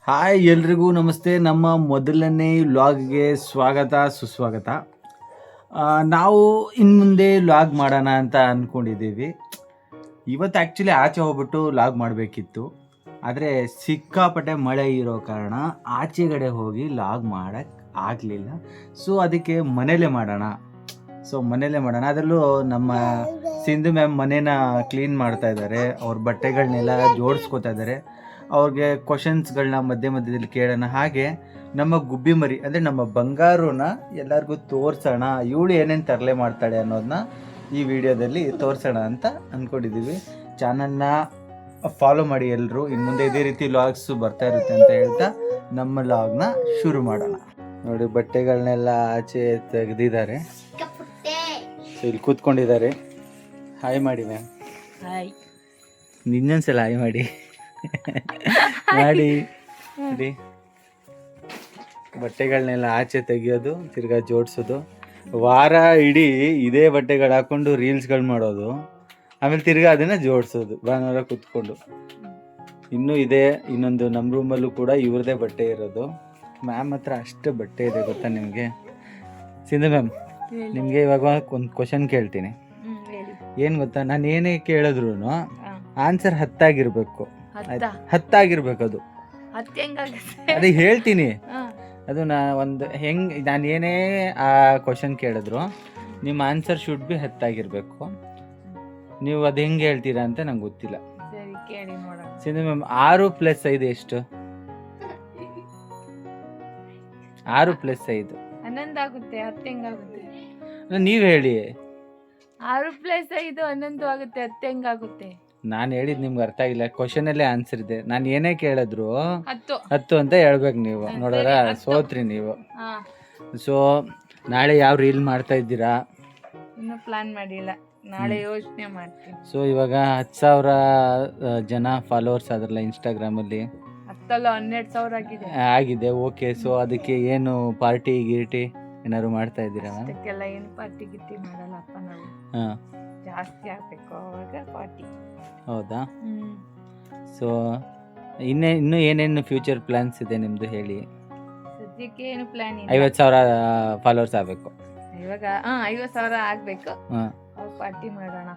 Hi ಎಲ್ರಿಗೂ ನಮಸ್ತೆ. ನಮ್ಮ ಮೊದಲನೇ ವ್ಲಾಗ್ಗೆ ಸ್ವಾಗತ ಸುಸ್ವಾಗತ. ನಾವು ಇನ್ನು ಮುಂದೆ ವ್ಲಾಗ್ ಮಾಡೋಣ ಅಂತ ಅಂದ್ಕೊಂಡಿದ್ದೀವಿ. ಇವತ್ತು ಆ್ಯಕ್ಚುಲಿ ಆಚೆ ಹೋಗ್ಬಿಟ್ಟು ವ್ಲಾಗ್ ಮಾಡಬೇಕಿತ್ತು, ಆದರೆ ಸಿಕ್ಕಾಪಟ್ಟೆ ಮಳೆ ಇರೋ ಕಾರಣ ಆಚೆಗಡೆ ಹೋಗಿ ವ್ಲಾಗ್ ಮಾಡೋಕ್ಕೆ ಆಗಲಿಲ್ಲ. ಸೊ ಅದಕ್ಕೆ ಮನೇಲೇ ಮಾಡೋಣ ಅದರಲ್ಲೂ ನಮ್ಮ ಸಿಂಧು ಮ್ಯಾಮ್ ಮನೇನ ಕ್ಲೀನ್ ಮಾಡ್ತಾ ಇದ್ದಾರೆ. ಅವ್ರ ಬಟ್ಟೆಗಳನ್ನೆಲ್ಲ ಜೋಡಿಸ್ಕೋತಾ ಇದ್ದಾರೆ. ಅವ್ರಿಗೆ ಕ್ವಶನ್ಸ್ಗಳನ್ನ ಮಧ್ಯದಲ್ಲಿ ಕೇಳೋಣ. ಹಾಗೆ ನಮ್ಮ ಗುಬ್ಬಿ ಮರಿ ಅಂದರೆ ನಮ್ಮ ಬಂಗಾರನ ಎಲ್ಲರಿಗೂ ತೋರಿಸೋಣ, ಇವಳು ಏನೇನು ತರಲೆ ಮಾಡ್ತಾಳೆ ಅನ್ನೋದನ್ನ ಈ ವಿಡಿಯೋದಲ್ಲಿ ತೋರಿಸೋಣ ಅಂತ ಅಂದ್ಕೊಂಡಿದ್ದೀವಿ. ಚಾನಲ್ನ ಫಾಲೋ ಮಾಡಿ ಎಲ್ಲರೂ. ಇನ್ನು ಮುಂದೆ ಇದೇ ರೀತಿ ವ್ಲಾಗ್ಸ್ ಬರ್ತಾ ಇರುತ್ತೆ ಅಂತ ಹೇಳ್ತಾ ನಮ್ಮ ವ್ಲಾಗ್ನ ಶುರು ಮಾಡೋಣ. ನೋಡಿ, ಬಟ್ಟೆಗಳನ್ನೆಲ್ಲ ಆಚೆ ತೆಗೆದಿದ್ದಾರೆ. ಸೊ ಇಲ್ಲಿ ಕೂತ್ಕೊಂಡಿದ್ದಾರೆ. ಹಾಯ್ ಮಾಡಿ ಮ್ಯಾಮ್. ಹಾಯ್. ಇನ್ನೊಂದ್ಸಲ ಹಾಯ್ ಮಾಡಿ ಮಾಡಿ ನೋಡಿ. ಬಟ್ಟೆಗಳನ್ನೆಲ್ಲ ಆಚೆ ತೆಗಿಯೋದು, ತಿರ್ಗಾ ಜೋಡಿಸೋದು, ವಾರ ಇಡೀ ಇದೇ ಬಟ್ಟೆಗಳು ಹಾಕೊಂಡು ರೀಲ್ಸ್ಗಳು ಮಾಡೋದು, ಆಮೇಲೆ ತಿರ್ಗಾ ಅದನ್ನು ಜೋಡಿಸೋದು ಭಾನುವಾರ ಕೂತ್ಕೊಂಡು. ಇನ್ನೂ ಇದೆ, ಇನ್ನೊಂದು ನಮ್ಮ ರೂಮಲ್ಲೂ ಕೂಡ ಇವ್ರದೇ ಬಟ್ಟೆ ಇರೋದು. ಮ್ಯಾಮ್ ಹತ್ರ ಅಷ್ಟು ಬಟ್ಟೆ ಇದೆ ಗೊತ್ತಾ ನಿಮಗೆ. ಸಿಂಧು ಮ್ಯಾಮ್, ನಿಮಗೆ ಇವಾಗ ಒಂದು ಕ್ವಶನ್ ಕೇಳ್ತೀನಿ. ಏನು ಗೊತ್ತಾ, ನಾನು ಏನೇ ಕೇಳಿದ್ರು ಆನ್ಸರ್ 10 ಆಗಿರ್ಬೇಕು. 10 ಆಗಿರ್ಬೇಕು. ಅದು ಅದೇ ಹೇಳ್ತೀನಿ. ಅದು ನಾನು ಏನೇ ಆ ಕ್ವಶನ್ ಕೇಳಿದ್ರು ನಿಮ್ಮ ಆನ್ಸರ್ ಶುಡ್ ಬಿ 10 ಆಗಿರ್ಬೇಕು. ನೀವು ಅದು ಹೆಂಗೆ ಹೇಳ್ತೀರಾ ಅಂತ ನಂಗೆ ಗೊತ್ತಿಲ್ಲ. ಸಿಂಧು ಮ್ಯಾಮ್, 6 + 5 ಎಷ್ಟು? 6 + 5 11 ಆಗುತ್ತೆ. 10 ಹೆಂಗಾಗುತ್ತೆ? ನೀವು ಹೇಳಿ. 6 + 5 11 ಆಗುತ್ತೆ. 10 ಹೆಂಗಾಗುತ್ತೆ? ನಾನು ಹೇಳಿದ್ ನಿಮ್ಗೆ ಅರ್ಥ ಆಗಿಲ್ಲ. ಕ್ವಶನ್ ಅಲ್ಲೇ ಆನ್ಸರ್ ಇದೆ. ನಾನು ಏನೇ ಕೇಳಿದ್ರು 10 ಅಂತ ಹೇಳ್ಬೇಕು ನೀವು. ನೋಡಿದ್ರ ಸೋತ್ರಿ ನೀವು. ಸೊ ನಾಳೆ ಯಾವ ರೀಲ್ ಮಾಡ್ತಾ ಇದ್ದೀರಾ? ಇನ್ನೂ ಪ್ಲಾನ್ ಮಾಡಿಲ್ಲ, ನಾಳೆ ಯೋಚನೆ ಮಾಡ್ತೀನಿ. ಸೊ ಇವಾಗ 10,000 ಜನ ಫಾಲೋವರ್ಸ್ ಆದ್ರಲ್ಲ ಇನ್ಸ್ಟಾಗ್ರಾಮಲ್ಲಿ. 12,000 ಆಗಿದೆ. ಓಕೆ. ಸೊ ಅದಕ್ಕೆ ಏನು ಪಾರ್ಟಿ ಗಿರ್ಟಿ ಏನಾದ್ರು ಮಾಡ್ತಾ ಇದ್ದೀರಾ? ಅದಕ್ಕೆಲ್ಲ ಏನು ಪಾರ್ಟಿ ಗಿರ್ಟಿ ಮಾಡಲ್ಲಪ್ಪ ನಾವು. ಜಾಸ್ತಿ ಆಗ್ಬೇಕು ಅವಾಗ ಪಾರ್ಟಿ. ಹೌದಾ? ಸೊ ಇನ್ನೂ ಏನೇನು ಫ್ಯೂಚರ್ ಪ್ಲಾನ್ಸ್ ಇದೆ ನಿಮ್ದು ಹೇಳಿ. ಸದ್ಯಕ್ಕೆ ಏನು ಪ್ಲಾನ್ ಇಲ್ಲ. 50,000 ಫಾಲೋವರ್ಸ್ ಆಗಬೇಕು ಇವಾಗ. 50,000 ಆಗ್ಬೇಕು, ಪಾರ್ಟಿ ಮಾಡೋಣ.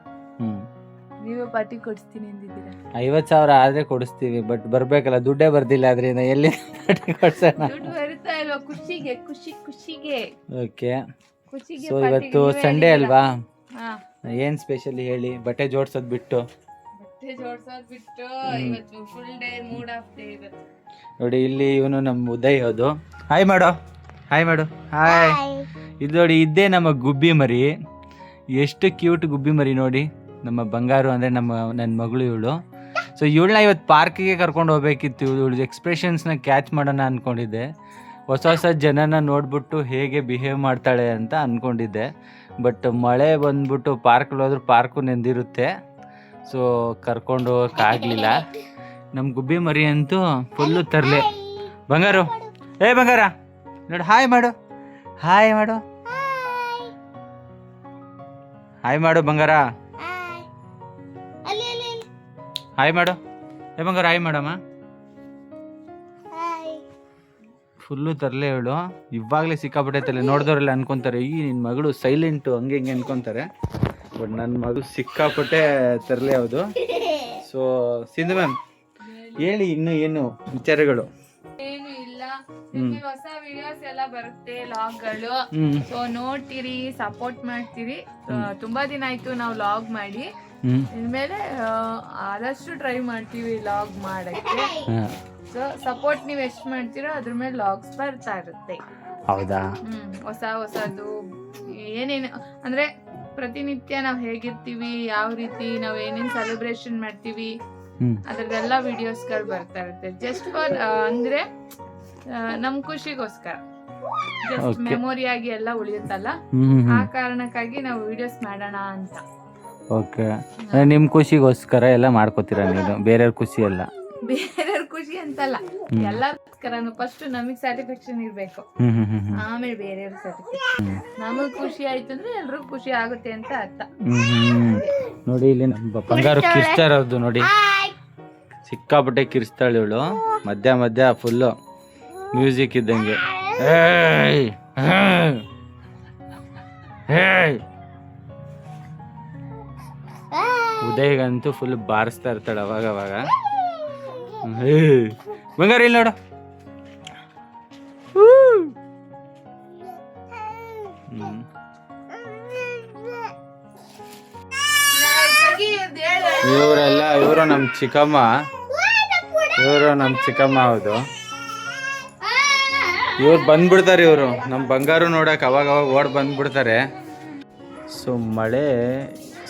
ನೀವು ಪಾರ್ಟಿ ಕೊಡಿಸ್ತೀನಿ ಅಂದಿದ್ದೀರಾ. 50,000 ಆದ್ರೆ ಕೊಡಿಸ್ತೀವಿ, ಬಟ್ ಬರ್ಬೇಕಲ್ಲ, ದುಡ್ಡೇ ಬರ್ದಿಲ್ಲ. ಆದ್ರಿಂದ ಎಲ್ಲಿ ಪಾರ್ಟಿ ಕೊಡ್ಸೋಣ? ದುಡ್ಡು ಬರುತ್ತಾ ಇಲ್ವಾ? ಖುಷಿಗೆ. ಓಕೆ. ಸೊ ಇವತ್ತು ಸಂಡೇ ಅಲ್ವಾ, ಏನ್ ಸ್ಪೆಷಲ್ ಹೇಳಿ? ಬಟ್ಟೆ ಜೋಡ್ಸೋದ್ ಬಿಟ್ಟು ಇವತ್ತು full day mood of day ಇವತ್ತು. ನೋಡಿ, ಇಲ್ಲಿ ಇವನು ನಮ್ಮ ಉದಯ್. ಅದು ಹಾಯ್ ಮಾಡು. ಹಾಯ್. ಇದು ನೋಡಿ, ಇದ್ದೇ ನಮ್ಮ ಗುಬ್ಬಿ ಮರಿ. ಎಷ್ಟು ಕ್ಯೂಟ್ ಗುಬ್ಬಿ ಮರಿ ನೋಡಿ. ನಮ್ಮ ಬಂಗಾರು ಅಂದರೆ ನನ್ನ ಮಗಳು ಇವಳು. ಸೊ ಇವಳನ್ನ ಇವತ್ತು ಪಾರ್ಕಿಗೆ ಕರ್ಕೊಂಡು ಹೋಗ್ಬೇಕಿತ್ತು. ಇವಳು ಎಕ್ಸ್ಪ್ರೆಷನ್ಸ್ನ ಕ್ಯಾಚ್ ಮಾಡೋಣ ಅಂದ್ಕೊಂಡಿದ್ದೆ. ಹೊಸ ಜನನ ನೋಡ್ಬಿಟ್ಟು ಹೇಗೆ ಬಿಹೇವ್ ಮಾಡ್ತಾಳೆ ಅಂತ ಅಂದ್ಕೊಂಡಿದ್ದೆ. ಬಟ್ ಮಳೆ ಬಂದ್ಬಿಟ್ಟು ಪಾರ್ಕಲ್ಲಿ ಹೋದ್ರೆ ಪಾರ್ಕು ನೆಂದಿರುತ್ತೆ. ಸೊ ಕರ್ಕೊಂಡು ಹೋಗೋಕ್ಕಾಗಲಿಲ್ಲ. ನಮ್ಮ ಗುಬ್ಬಿ ಮರಿ ಅಂತೂ ಫುಲ್ಲು ತರಲೆ. ಬಂಗಾರು, ಬಂಗಾರ ನೋಡಿ, ಹಾಯ್ ಮಾಡು ಬಂಗಾರ. ಹಾಯ್ ಮಾಡು. ಬಂಗಾರ ಹಾಯ್ ಮಾಡಮ್ಮ. ಫುಲ್ಲು ತರಲೆ ಹೇಳು. ಇವಾಗಲೇ ಸಿಕ್ಕಾಪಟ್ಟೈತಲ್ಲ, ನೋಡಿದವರೆಲ್ಲ ಅನ್ಕೊಂತಾರೆ ಈ ನಿನ್ನ ಮಗಳು ಸೈಲೆಂಟು ಹಂಗೆ ಹಿಂಗೆ ಅನ್ಕೊಂತಾರೆ. ಬಟ್ ನನ್ನ ಮಗಳು ಸಿಕ್ಕಾಪಟ್ಟೆ ತರಲೆ ಹೌದು. ಸೊ ಸಿಂಧು ಮ್ಯಾಮ್ ಹೇಳಿ, ಇನ್ನು ಏನು ವಿಚಾರಗಳು? ಏನು ಇಲ್ಲ, ಹೊಸ ವಿಡಿಯೋಸ್ ಎಲ್ಲ ಬರುತ್ತೆ, ವ್ಲಾಗ್ಗಳು. ಸೊ ನೋಡ್ತೀರಿ, ಸಪೋರ್ಟ್ ಮಾಡ್ತೀರಿ. ತುಂಬಾ ದಿನ ಆಯ್ತು ನಾವು ವ್ಲಾಗ್ ಮಾಡಿ. ಇನ್ಮೇಲೆ ಆದಷ್ಟು ಟ್ರೈ ಮಾಡ್ತೀವಿ ವ್ಲಾಗ್ ಮಾಡಕ್ಕೆ. ಸೊ ಸಪೋರ್ಟ್ ನೀವು ಎಷ್ಟು ಮಾಡ್ತೀರೋ ಅದ್ರ ಮೇಲೆ ವ್ಲಾಗ್ಸ್ ಬರ್ತಾ ಇರುತ್ತೆ. ಹೌದಾ? ಹೊಸದು ಏನೇನು ಅಂದ್ರೆ ಪ್ರತಿನಿತ್ಯ ನಾವು ಹೇಗಿರ್ತೀವಿ, ಯಾವ ರೀತಿ ನಾವು ಏನೇನು ಸೆಲೆಬ್ರೇಷನ್ ಮಾಡ್ತೀವಿ, ಅದ್ರದ್ದೆಲ್ಲ ವಿಡಿಯೋಸ್ಗಳು ಬರ್ತಾ ಇರುತ್ತೆ. ಜಸ್ಟ್ ಫಾರ್ ಅಂದ್ರೆ ನಮ್ ಖುಷಿಗೋಸ್ಕರ, ಜಸ್ಟ್ ಮೆಮೊರಿ ಆಗಿ ಎಲ್ಲ ಉಳಿಯುತ್ತಲ್ಲ, ಆ ಕಾರಣಕ್ಕಾಗಿ ನಾವು ವಿಡಿಯೋಸ್ ಮಾಡೋಣ ಅಂತ. ಓಕೆ. ನಿಮ್ ಖುಷಿಗೋಸ್ಕರ ಎಲ್ಲ ಮಾಡ್ಕೋತೀರಾ ನೀವು? ಬೇರೆಯವ್ರ ಖುಷಿ ಅಲ್ಲ? ಬೇರೆಯವ್ರ ಖುಷಿ ಅಂತಲ್ಲ, ಎಲ್ಲರಿಗೋಸ್ಕರನು. ಫಸ್ಟ್ ನಮಗ್ ಸ್ಯಾಟಿಸ್ಫ್ಯಾಕ್ಷನ್ ಇರ್ಬೇಕು, ಆಮೇಲೆ ಬೇರೆಯವ್ರ ಸ್ಯಾಟಿಸ್ಫ್ಯಾಕ್ಷನ್. ನಮಗ್ ಖುಷಿ ಆಯ್ತು ಅಂದ್ರೆ ಎಲ್ರಿಗೂ ಖುಷಿ ಆಗುತ್ತೆ ಅಂತ ಅರ್ಥ. ನೋಡಿ, ಇಲ್ಲಿ ನಮ್ಮ ಬಂಗಾರ ಕಿರ್ಚಾರದು ನೋಡಿ. ಸಿಕ್ಕಾಪಟ್ಟೆ ಕಿರ್ಸ್ತಾಳೆ ಇವಳು. ಮಧ್ಯ ಮಧ್ಯ ಫುಲ್ಲು ಮ್ಯೂಸಿಕ್ ಇದ್ದಂಗೆ. ಏಯ್ ಏಯ್ ಉದಯ್ಗಂತೂ ಫುಲ್ ಬಾರಿಸ್ತಾ ಇರ್ತಾಳೆ ಅವಾಗ. ಬಂಗಾರ ಇಲ್ಲಿ ನೋಡು. ಇವರು ನಮ್ಮ ಚಿಕ್ಕಮ್ಮ, ಹೌದು. ಇವ್ರು ಬಂದ್ಬಿಡ್ತಾರೆ, ಇವರು ನಮ್ಮ ಬಂಗಾರು ನೋಡಕ್ಕೆ ಅವಾಗ ಓಡ್ ಬಂದ್ಬಿಡ್ತಾರೆ. ಸೊ ಮಳೆ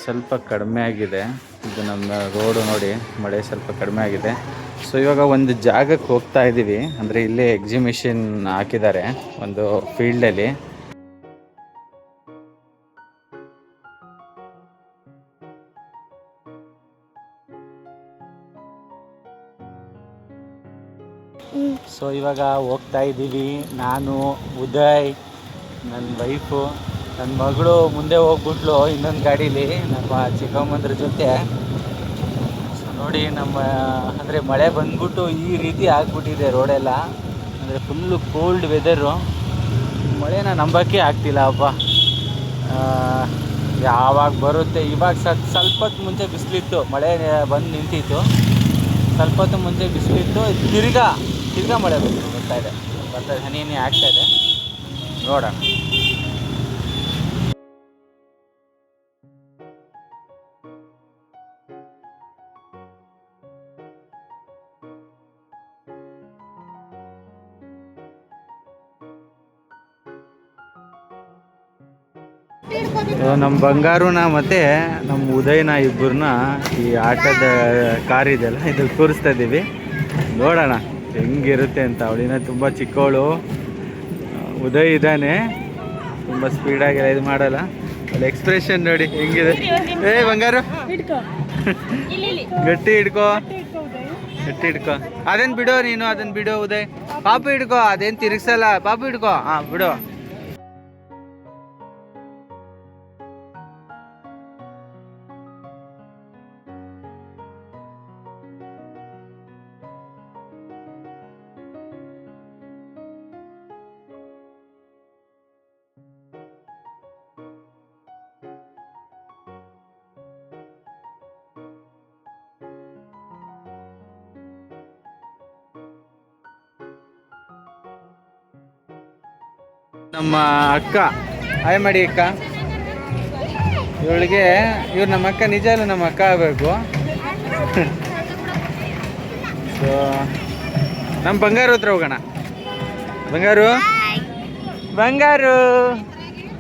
ಸ್ವಲ್ಪ ಕಡಿಮೆ ಆಗಿದೆ. ಇದು ನಮ್ಮ ರೋಡು ನೋಡಿ, ಮಳೆ ಸ್ವಲ್ಪ ಕಡಿಮೆ ಆಗಿದೆ. ಸೊ ಇವಾಗ ಒಂದು ಜಾಗಕ್ಕೆ ಹೋಗ್ತಾ ಇದ್ದೀವಿ. ಅಂದರೆ ಇಲ್ಲೇ ಎಕ್ಸಿಬಿಷನ್ ಹಾಕಿದ್ದಾರೆ ಒಂದು ಫೀಲ್ಡಲ್ಲಿ. ಸೊ ಇವಾಗ ಹೋಗ್ತಾ ಇದ್ದೀವಿ. ನಾನು, ಉದಯ್, ನನ್ನ ವೈಫು, ನನ್ನ ಮಗಳು ಮುಂದೆ ಹೋಗ್ಬಿಟ್ಲು ಇನ್ನೊಂದು ಗಾಡೀಲಿ ನಮ್ಮ ಚಿಕ್ಕಮ್ಮಂದ್ರ ಜೊತೆ. ಸೊ ನೋಡಿ ಅಂದರೆ ಮಳೆ ಬಂದ್ಬಿಟ್ಟು ಈ ರೀತಿ ಆಗ್ಬಿಟ್ಟಿದೆ ರೋಡೆಲ್ಲ. ಅಂದರೆ ಫುಲ್ಲು ಕೋಲ್ಡ್ ವೆದರು. ಮಳೆನ ನಂಬೋಕ್ಕೆ ಆಗ್ತಿಲ್ಲ ಅಪ್ಪ. ಯಾವಾಗ ಬರುತ್ತೆ. ಇವಾಗ ಸ್ವಲ್ಪ ಹೊತ್ತು ಮುಂಚೆ ಬಿಸಿಲಿತ್ತು, ಮಳೆ ಬಂದು ನಿಂತಿತ್ತು. ಸ್ವಲ್ಪ ಹೊತ್ತು ಮುಂಚೆ ಬಿಸಿಲಿತ್ತು, ತಿರ್ಗಾ ಮಳೆ ಬರ್ತಾ ಇದೆ, ಹನಿ ಆಗ್ತಾ ಇದೆ. ನೋಡೋಣ. ನಮ್ಮ ಬಂಗಾರುನ ಮತ್ತು ನಮ್ಮ ಉದಯನ ಇಬ್ಬರನ್ನ ಈ ಆಟದ ಕಾರ್ ಇದೆಯಲ್ಲ ಇದ್ರಲ್ಲಿ ಕೂರಿಸ್ತಾ ಇದ್ದೀವಿ. ನೋಡೋಣ ಹೆಂಗಿರುತ್ತೆ ಅಂತ. ಅವಳಿನ ತುಂಬ ಚಿಕ್ಕವಳು, ಉದಯ್ ಇದ್ದಾನೆ, ತುಂಬ ಸ್ಪೀಡಾಗೆಲ್ಲ ಇದು ಮಾಡಲ್ಲ. ಅಲ್ಲಿ ಎಕ್ಸ್ಪ್ರೆಷನ್ ನೋಡಿ ಹೆಂಗಿದೆ. ಬಂಗಾರು ಗಟ್ಟಿ ಹಿಡ್ಕೋ. ಅದೇನು ಬಿಡೋ ನೀನು, ಅದನ್ನು ಬಿಡೋ ಉದಯ್. ಪಾಪು ಹಿಡ್ಕೋ, ಅದೇನು ತಿರುಗಿಸಲ್ಲ. ಪಾಪು ಹಿಡ್ಕೋ. ಹಾಂ ಬಿಡೋ. ನಮ್ಮ ಅಕ್ಕ, ಹಾಯ್ ಮಾಡಿ ಅಕ್ಕ. ಇವಳಿಗೆ ನಮ್ಮ ಅಕ್ಕ ನಿಜ ಅಲ್ಲ, ನಮ್ಮ ಅಕ್ಕ ಆಗಬೇಕು. ಸೊ ನಮ್ಮ ಬಂಗಾರು ಹತ್ರ ಹೋಗೋಣ. ಬಂಗಾರು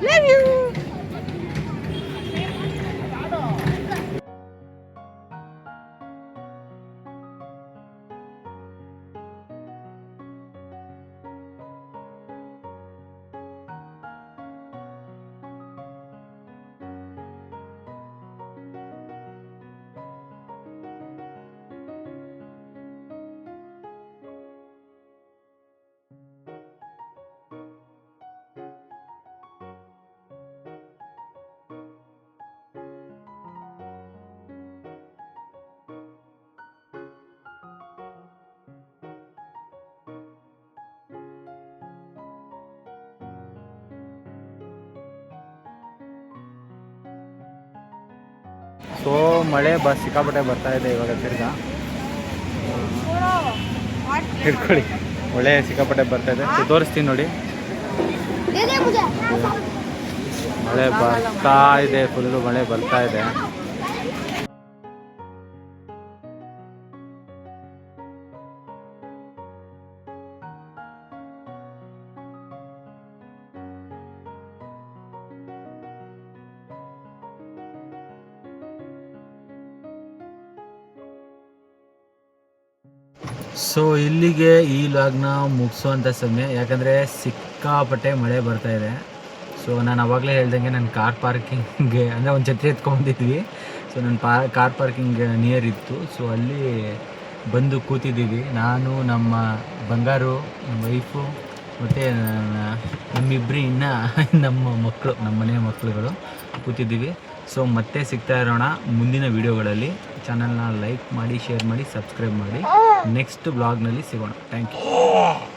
ಲವ್ ಯು. ಸೊ ಮಳೆ ಸಿಕ್ಕಾಪಟ್ಟೆ ಬರ್ತಾ ಇದೆ ಇವಾಗ. ತಿರ್ಗಾ ಹಿಡ್ಕೊಳ್ಳಿ, ಮಳೆ ಸಿಕ್ಕಾಪಟ್ಟೆ ಬರ್ತಾ ಇದೆ. ತೋರಿಸ್ತೀನಿ ನೋಡಿ. ಮಳೆ ಬರ್ತಾ ಇದೆ, ಫುಲ್ಲು ಮಳೆ ಬರ್ತಾ ಇದೆ. ಸೊ ಇಲ್ಲಿಗೆ ಈ ಲಾಗ್ನ ಮುಗಿಸೋವಂಥ ಸಮಯ. ಯಾಕಂದರೆ ಸಿಕ್ಕಾಪಟ್ಟೆ ಮಳೆ ಬರ್ತಾ ಇದೆ. ಸೊ ನಾನು ಅವಾಗಲೇ ಹೇಳ್ದಂಗೆ ನನ್ನ ಕಾರ್ ಪಾರ್ಕಿಂಗ್ಗೆ ಅಂದರೆ ಒಂದು ಛತ್ರಿ ಎತ್ಕೊಂಡಿದ್ವಿ. ಸೊ ನನ್ನ ಕಾರ್ ಪಾರ್ಕಿಂಗ್ ನಿಯರ್ ಇತ್ತು. ಸೊ ಅಲ್ಲಿ ಬಂದು ಕೂತಿದ್ದೀವಿ. ನಾನು, ನಮ್ಮ ಬಂಗಾರು, ನಮ್ಮ ವೈಫು ಮತ್ತು ನಮ್ಮಿಬ್ಬರು ನಮ್ಮ ಮಕ್ಕಳು, ನಮ್ಮ ಮನೆಯ ಮಕ್ಕಳುಗಳು ಕೂತಿದ್ದೀವಿ. ಸೊ ಮತ್ತೆ ಸಿಗ್ತಾ ಇರೋಣ ಮುಂದಿನ ವಿಡಿಯೋಗಳಲ್ಲಿ. ಚಾನಲ್ನ ಲೈಕ್ ಮಾಡಿ, ಶೇರ್ ಮಾಡಿ, ಸಬ್ಸ್ಕ್ರೈಬ್ ಮಾಡಿ. ನೆಕ್ಸ್ಟ್ ಬ್ಲಾಗ್ನಲ್ಲಿ ಸಿಗೋಣ. Thank you.